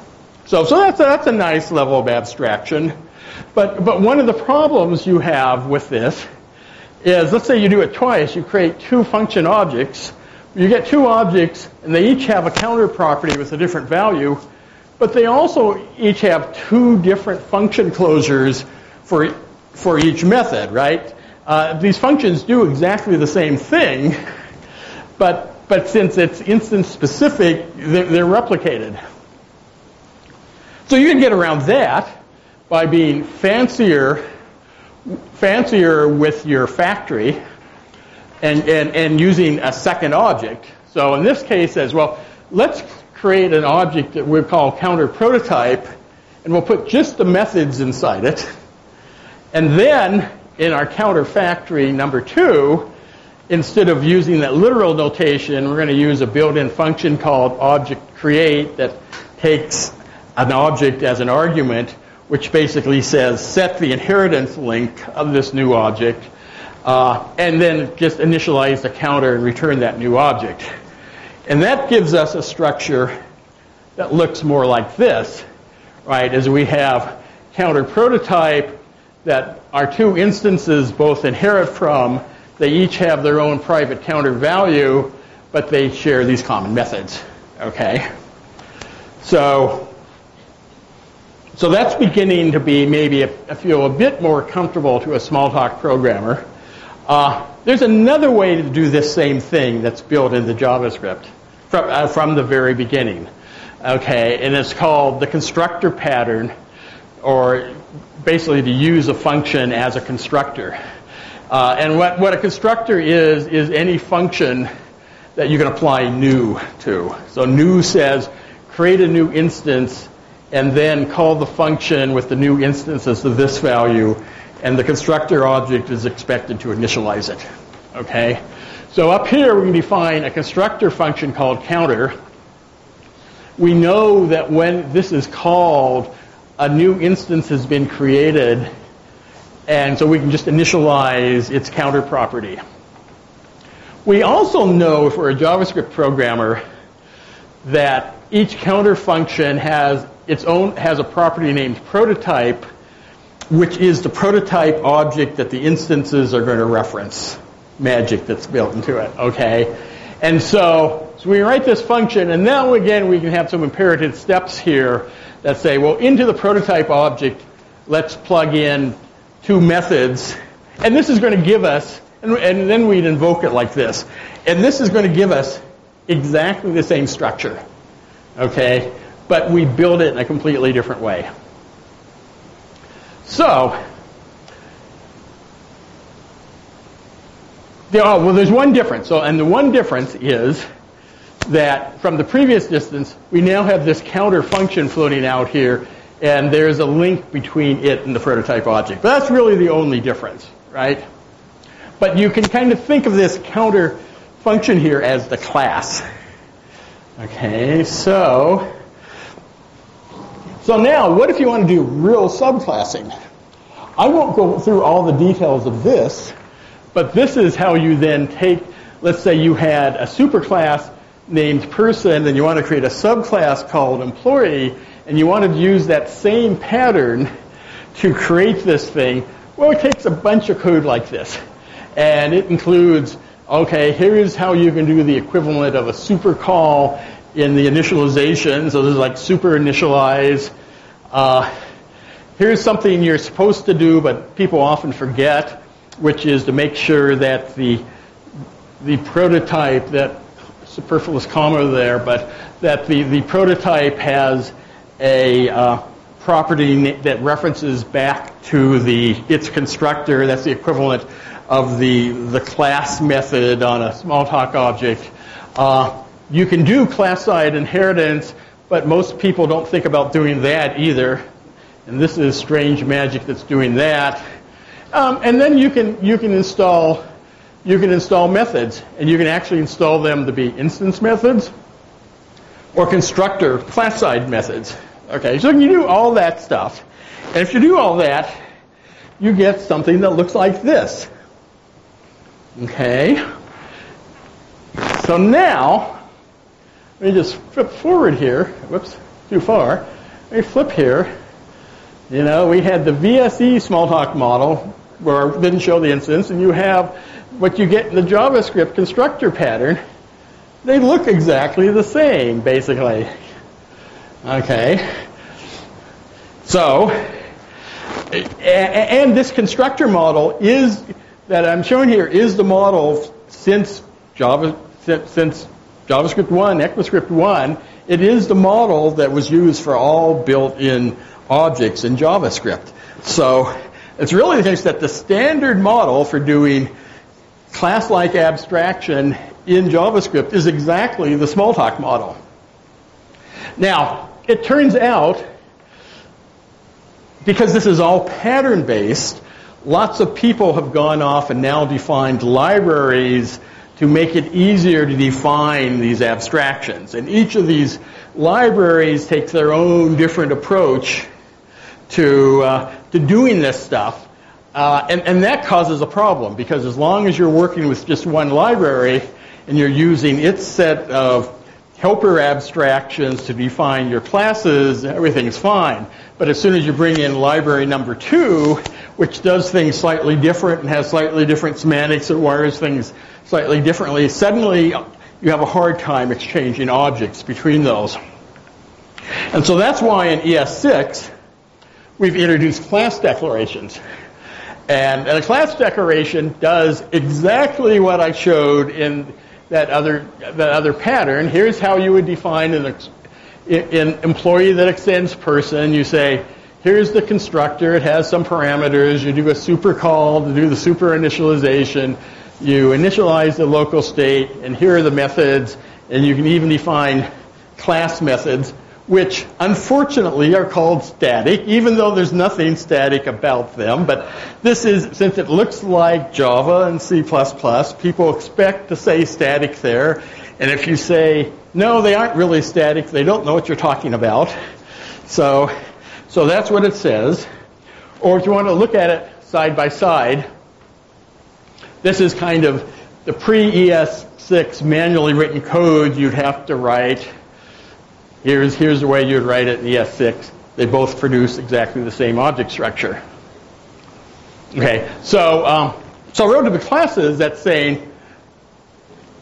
So that's a nice level of abstraction. But one of the problems you have with this is, let's say you do it twice. You create two function objects. You get two objects, and they each have a counter property with a different value, but they also each have two different function closures for each method, right? These functions do exactly the same thing, but since it's instance specific, they're replicated. So you can get around that by being fancier with your factory and using a second object. So in this case, says, well, let's create an object that we'll call counter prototype, and we'll put just the methods inside it. And then in our counter factory number 2, instead of using that literal notation, we're going to use a built-in function called object create that takes an object as an argument, which basically says set the inheritance link of this new object, and then just initialize the counter and return that new object. And that gives us a structure that looks more like this, right? As we have counter prototype that our two instances both inherit from. They each have their own private counter value, but they share these common methods, okay? So that's beginning to be maybe feel a bit more comfortable to a Smalltalk programmer. There's another way to do this same thing that's built into JavaScript from the very beginning, okay? And it's called the Constructor Pattern, or basically to use a function as a constructor. And what a constructor is any function that you can apply new to. So new says create a new instance and then call the function with the new instances of this value, and the constructor object is expected to initialize it. Okay? So up here we can define a constructor function called counter. We know that when this is called, a new instance has been created, and so we can just initialize its counter property. We also know, if we're a JavaScript programmer, that each counter function has a property named prototype, which is the prototype object that the instances are going to reference. Magic that's built into it, okay? And so we write this function, and now again we can have some imperative steps here that say, well, into the prototype object, let's plug in two methods, and this is going to give us, and then we'd invoke it like this, and this is going to give us exactly the same structure, okay? But we build it in a completely different way. So, there's one difference. So, and the one difference is that from the previous distance, we now have this counter function floating out here, and there's a link between it and the prototype object. But that's really the only difference, right? But you can kind of think of this counter function here as the class. Okay, so now, what if you want to do real subclassing? I won't go through all the details of this, but this is how you then take, let's say you had a superclass named person, and you want to create a subclass called employee, and you want to use that same pattern to create this thing. Well, it takes a bunch of code like this, and it includes okay, here's how you can do the equivalent of a super call in the initialization. So this is like super initialize. Here's something you're supposed to do, but people often forget, which is to make sure that the prototype, that superfluous comma there, but that the prototype has a property that references back to its constructor. That's the equivalent of the class method on a Smalltalk object. You can do class-side inheritance, but most people don't think about doing that either. And this is strange magic that's doing that. And then you can install methods, and you can actually install them to be instance methods or constructor class-side methods. Okay, so you do all that stuff. And if you do all that, you get something that looks like this. Okay? So now, let me just flip forward here. Whoops, too far. Let me flip here. You know, we had the VSE Smalltalk model, where it didn't show the instance, and you have what you get in the JavaScript constructor pattern. They look exactly the same, basically. Okay. So, and this constructor model that I'm showing here is the model since JavaScript 1, ECMAScript 1. It is the model that was used for all built-in objects in JavaScript. So it's really the case that the standard model for doing class-like abstraction in JavaScript is exactly the Smalltalk model. Now, it turns out, because this is all pattern-based, lots of people have gone off and now defined libraries to make it easier to define these abstractions. And each of these libraries takes their own different approach to doing this stuff. And that causes a problem, because as long as you're working with just one library and you're using its set of helper abstractions to define your classes, everything's fine. But as soon as you bring in library number 2, which does things slightly different and has slightly different semantics, it wires things slightly differently, suddenly you have a hard time exchanging objects between those. And so that's why in ES6 we've introduced class declarations. And a class declaration does exactly what I showed in that other pattern. Here's how you would define an employee that extends person. You say, here's the constructor. It has some parameters. You do a super call to do the super initialization. You initialize the local state, and here are the methods. And you can even define class methods, which unfortunately are called static, even though there's nothing static about them. But this is, since it looks like Java and C++, people expect to say static there. And if you say, no, they aren't really static, they don't know what you're talking about. So that's what it says. Or if you want to look at it side by side, this is kind of the pre-ES6 manually written code you'd have to write. Here's the way you'd write it in ES6. They both produce exactly the same object structure. Okay, so relative to classes, that's saying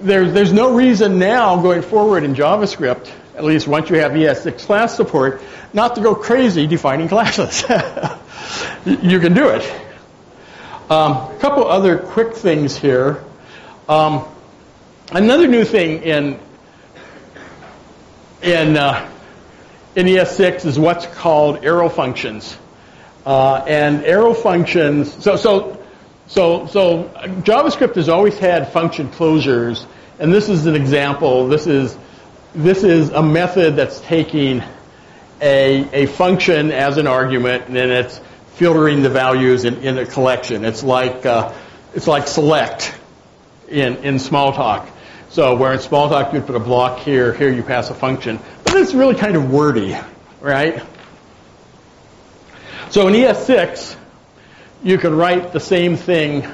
there's no reason now going forward in JavaScript, at least once you have ES6 class support, not to go crazy defining classes. You can do it. A couple other quick things here. Another new thing in ES6 is what's called arrow functions. And arrow functions, so JavaScript has always had function closures, and this is an example. This is a method that's taking a function as an argument, and then it's filtering the values in a collection. It's like select in Smalltalk. So where in Smalltalk you'd put a block here you pass a function. But it's really kind of wordy, right? So in ES6, you could write the same thing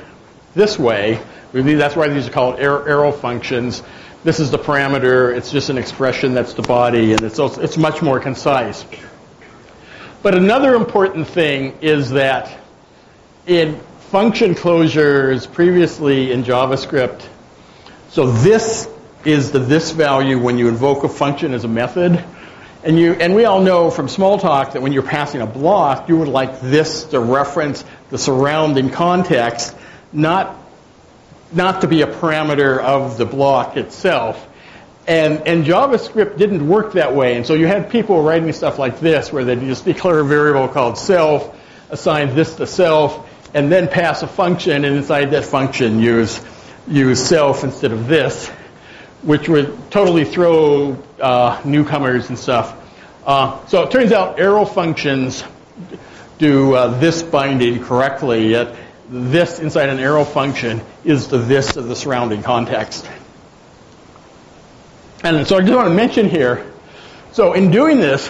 this way. That's why these are called arrow functions. This is the parameter. It's just an expression that's the body, and it's much more concise. But another important thing is that in function closures previously in JavaScript, So this is the this value when you invoke a function as a method. And we all know from Smalltalk that when you're passing a block, you would like this to reference the surrounding context, not to be a parameter of the block itself. And JavaScript didn't work that way. And so you had people writing stuff like this, where they just declare a variable called self, assign this to self, and then pass a function, and inside that function use self instead of this, which would totally throw newcomers and stuff. So it turns out arrow functions do this binding correctly, yet this inside an arrow function is the this of the surrounding context. And so I just want to mention here, so in doing this,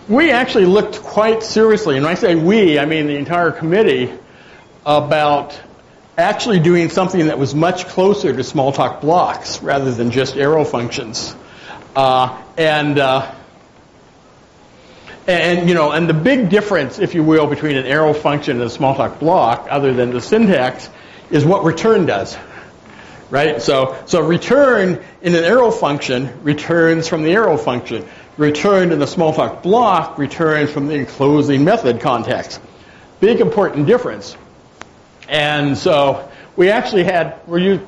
we actually looked quite seriously, and when I say we, I mean the entire committee, about actually doing something that was much closer to Smalltalk blocks rather than just arrow functions. And the big difference, if you will, between an arrow function and a Smalltalk block, other than the syntax, is what return does. Right? So return in an arrow function returns from the arrow function. Return in the Smalltalk block returns from the enclosing method context. Big important difference. And so we actually were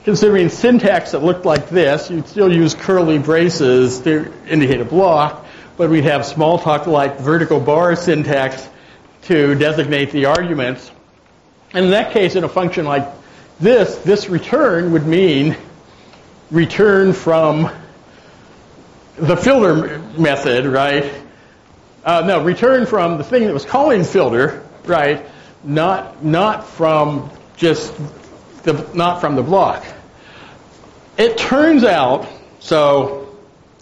considering syntax that looked like this. You'd still use curly braces to indicate a block, but we'd have Smalltalk-like vertical bar syntax to designate the arguments. And in that case, in a function like this return would mean return from the filter method, right? No, return from the thing that was calling filter, right? Not from the block. It turns out, so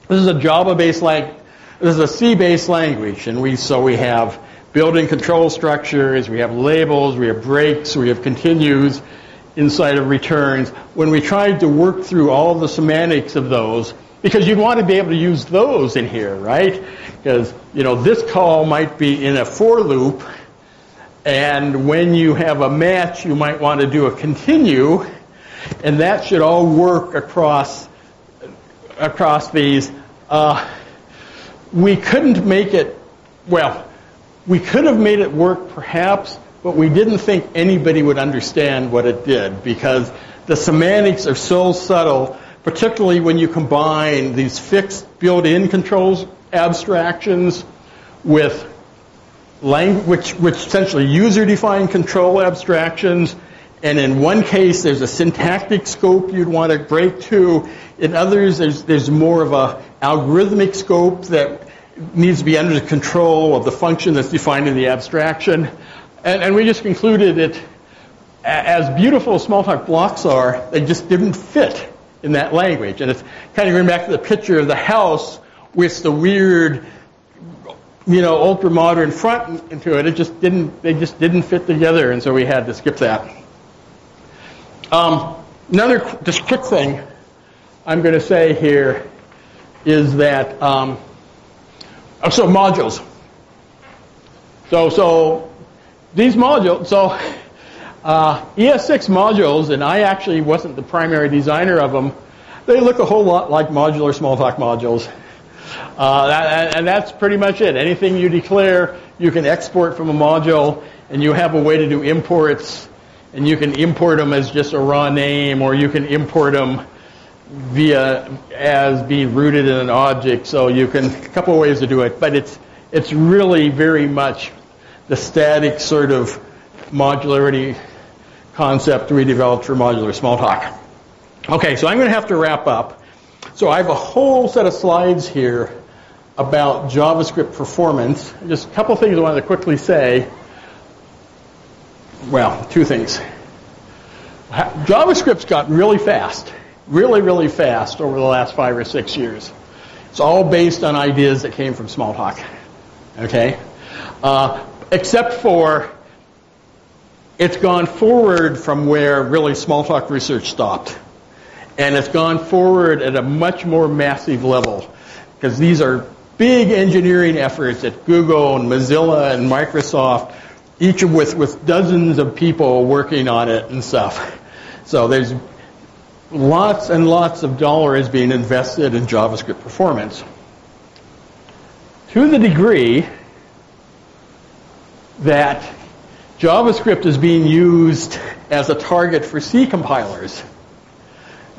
this is a Java-based language, this is a C-based language, and we have built-in control structures, we have labels, we have breaks, we have continues inside of returns. When we tried to work through all the semantics of those, because you'd want to be able to use those in here, right? Because, this call might be in a for loop, and when you have a match, you might want to do a continue, and that should all work across these. We couldn't make it, we could have made it work perhaps, but we didn't think anybody would understand what it did, because the semantics are so subtle, particularly when you combine these fixed built-in controls abstractions with language, which essentially user-defined control abstractions. And in one case, there's a syntactic scope you'd want to break to. In others, there's more of a algorithmic scope that needs to be under the control of the function that's defined in the abstraction. And we just concluded that as beautiful as Smalltalk blocks are, they just didn't fit in that language. And it's kind of going back to the picture of the house with the weird, ultra-modern front into it. They just didn't fit together, and so we had to skip that. Another just quick thing I'm going to say here is that, so modules. So these modules, ES6 modules, and I actually wasn't the primary designer of them, they look a whole lot like modular Smalltalk modules. And that's pretty much it. Anything you declare, you can export from a module, and you have a way to do imports, and you can import them as just a raw name, or you can import them as being rooted in an object. So you can, a couple of ways to do it, but it's really very much the static sort of modularity concept we developed for modular Smalltalk. Okay, so I'm going to have to wrap up. So I have a whole set of slides here about JavaScript performance. Just a couple things I wanted to quickly say. Well, two things. JavaScript's gotten really fast, really fast over the last 5 or 6 years. It's all based on ideas that came from Smalltalk. Okay? Except for it's gone forward from where really Smalltalk research stopped. And it's gone forward at a much more massive level, because these are big engineering efforts at Google and Mozilla and Microsoft, each with dozens of people working on it and stuff. So there's lots and lots of dollars being invested in JavaScript performance. To the degree that JavaScript is being used as a target for C compilers.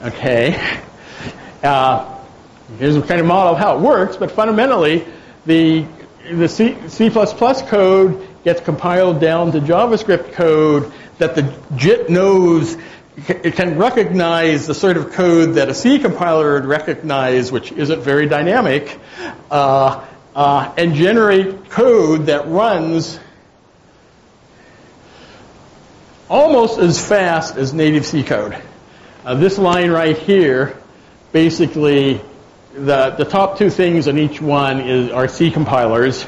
Okay. Here's a kind of model of how it works, but fundamentally, the C++ code gets compiled down to JavaScript code that the JIT knows it can recognize the sort of code that a C compiler would recognize, which isn't very dynamic, and generate code that runs almost as fast as native C code. This line right here, basically, the top two things on each one are C compilers,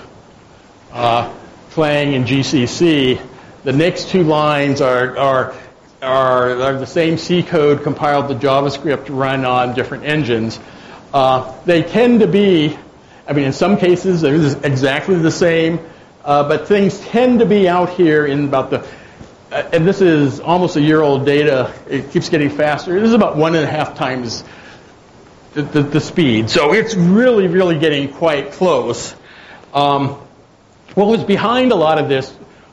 Clang and GCC. The next two lines are the same C code compiled to JavaScript run on different engines. They tend to be, I mean, in some cases they're exactly the same, but things tend to be out here in about the, and this is almost a year-old data. It keeps getting faster. This is about 1.5 times the speed. So it's really, really getting quite close. What was behind a lot of this,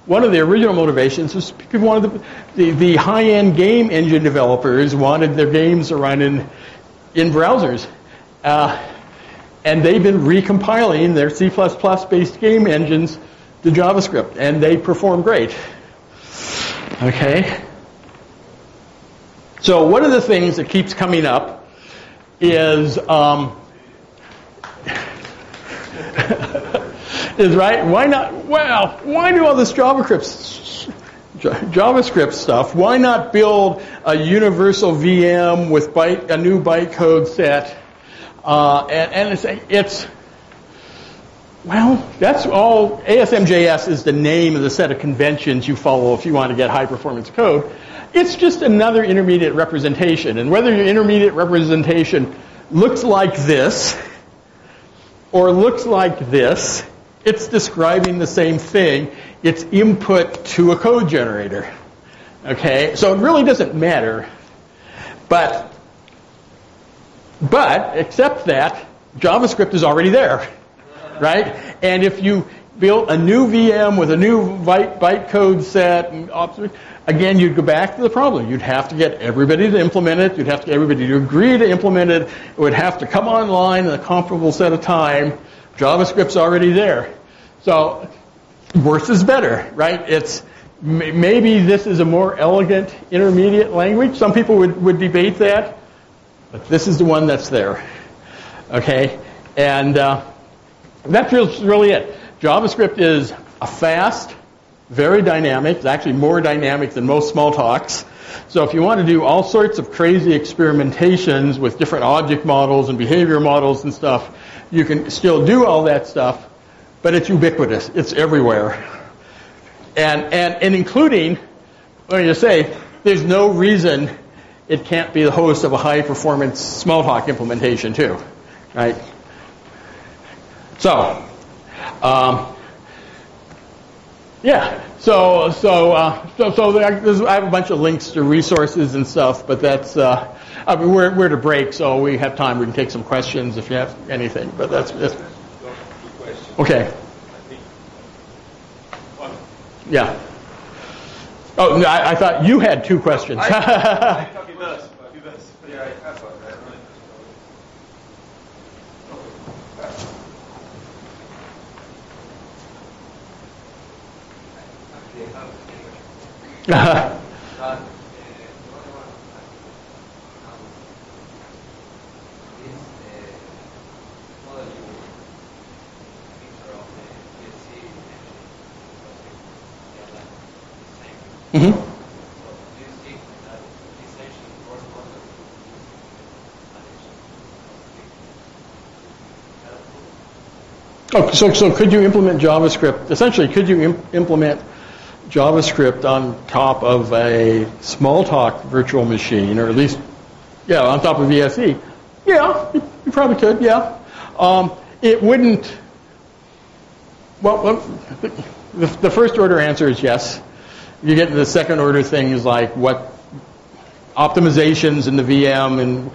one of the original motivations was because one of the high-end game engine developers wanted their games to run in browsers. And they've been recompiling their C++-based game engines to JavaScript, and they perform great. Okay? So one of the things that keeps coming up is right, why not, well, why do all this JavaScript stuff? Why not build a universal VM with a new bytecode set? And it's, well, that's all. ASM.js is the name of the set of conventions you follow if you want to get high-performance code. It's just another intermediate representation. And whether your intermediate representation looks like this or looks like this, it's describing the same thing. It's input to a code generator. Okay? So it really doesn't matter. But except that, JavaScript is already there. Right? And if you built a new VM with a new bytecode set, and again, you'd go back to the problem. You'd have to get everybody to implement it. You'd have to get everybody to agree to implement it. It would have to come online in a comparable set of time. JavaScript's already there. So worse is better, right? It's maybe this is a more elegant intermediate language. Some people would debate that, but this is the one that's there. Okay? And that's really it. JavaScript is a fast, very dynamic. It's actually more dynamic than most Smalltalks. So if you want to do all sorts of crazy experimentations with different object models and behavior models and stuff, you can still do all that stuff, but it's ubiquitous. It's everywhere. And including, when you say, there's no reason it can't be the host of a high-performance Smalltalk implementation too, right? So, yeah. So I have a bunch of links to resources and stuff, but that's I mean, we're at a break, so we have time. We can take some questions if you have anything. But that's okay. Yeah. Oh, no, I thought you had 2 questions. Mm-hmm. Oh, so could you implement JavaScript? Essentially, could you implement JavaScript on top of a Smalltalk virtual machine, or at least, yeah, on top of ESE? Yeah, you probably could, yeah. It wouldn't, well, the first order answer is yes. You get to the second order things like what optimizations in the VM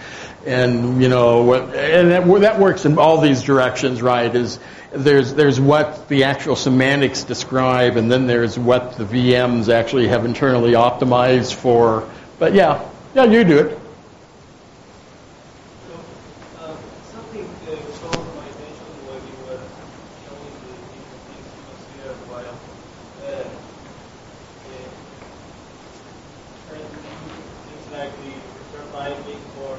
and you know, and that works in all these directions, right? Is there's what the actual semantics describe, and then there's what the VMs actually have internally optimized for. But yeah, you do it. Something caught my attention when you were showing the different things you consider while trying to do things like the return binding for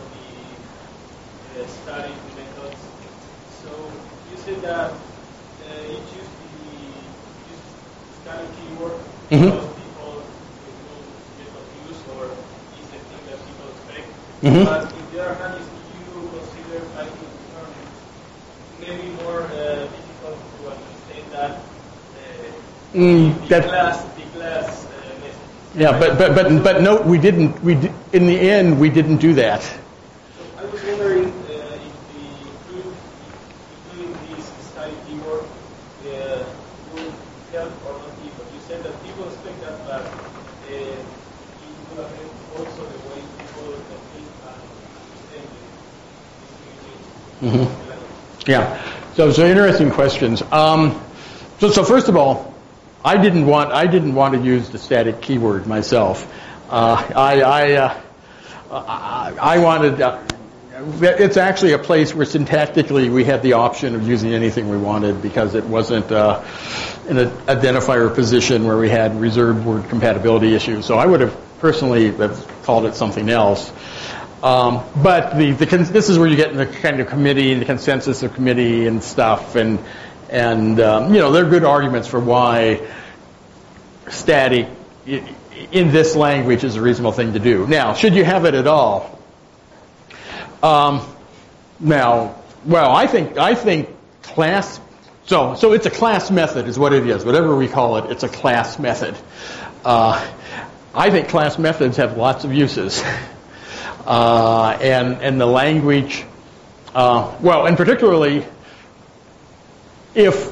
the static methods. So you said that it used static keyword because people will get confused or is the thing that people expect. But on the other hand, you consider Python learning maybe more difficult to understand that the class message. Yeah, but no, we didn't. In the end, we didn't do that. So I was wondering if including this static keyword would help or not people. You said that people expect that, but it would affect also the way people think and understand the Yeah. So interesting questions. So first of all, I didn't want to use the static keyword myself. I wanted. It's actually a place where syntactically we had the option of using anything we wanted because it wasn't in an identifier position where we had reserved word compatibility issues. So I would have personally called it something else. But this is where you get in the kind of committee and the consensus of committee and stuff, and you know, there are good arguments for why static in this language is a reasonable thing to do. Now, should you have it at all? I think class. So it's a class method, is what it is. Whatever we call it, it's a class method. I think class methods have lots of uses. And the language, and particularly if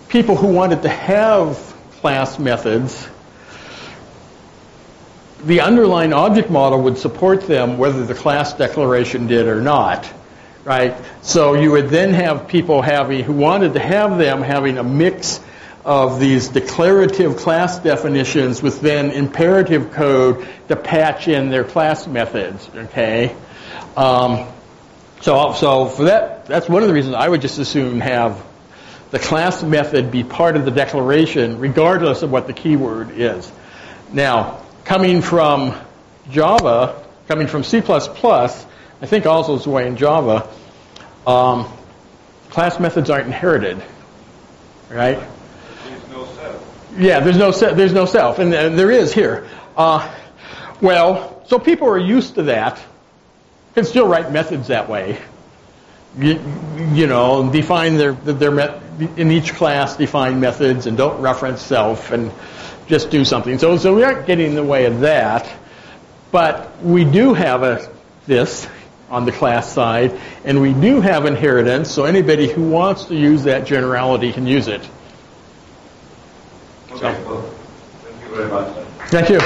people who wanted to have class methods, the underlying object model would support them whether the class declaration did or not, right? So you would then have people who wanted to have them having a mix of these declarative class definitions with then imperative code to patch in their class methods, okay? So for that's one of the reasons I would just as soon have the class method be part of the declaration regardless of what the keyword is. Now, coming from Java, coming from C++, I think also it's the way in Java, class methods aren't inherited, right? There's no self. Yeah, there's no self, and there is here. So people are used to that. Can still write methods that way. You know, define their in each class define methods and don't reference self and just do something. So we aren't getting in the way of that, but we do have this on the class side, and we do have inheritance. So anybody who wants to use that generality can use it. Okay, well, thank you very much. Thank you.